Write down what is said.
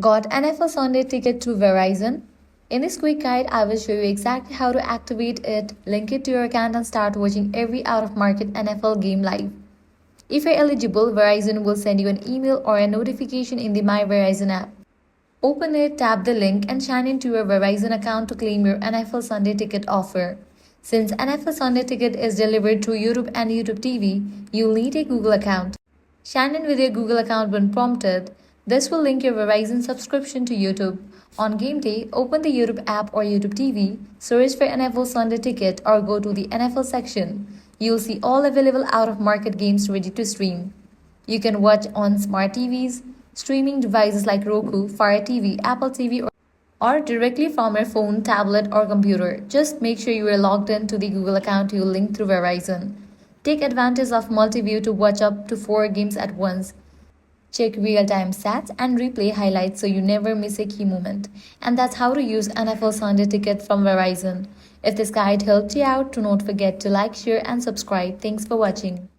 Got NFL Sunday Ticket through Verizon? In this quick guide, I will show you exactly how to activate it, link it to your account, and start watching every out-of-market NFL game live. If you're eligible, Verizon will send you an email or a notification in the My Verizon app. Open it, tap the link, and sign into your Verizon account to claim your NFL Sunday Ticket offer. Since NFL Sunday Ticket is delivered through YouTube and YouTube TV, you'll need a Google account. Sign in with your Google account when prompted. This will link your Verizon subscription to YouTube. On game day, open the YouTube app or YouTube TV, search for NFL Sunday Ticket, or go to the NFL section. You'll see all available out-of-market games ready to stream. You can watch on smart TVs, streaming devices like Roku, Fire TV, Apple TV, or directly from your phone, tablet, or computer. Just make sure you are logged in to the Google account you linked through Verizon. Take advantage of multi-view to watch up to 4 games at once. Check real-time stats and replay highlights so you never miss a key moment. And that's how to use NFL Sunday Ticket from Verizon. If this guide helped you out, do not forget to like, share, and subscribe. Thanks for watching.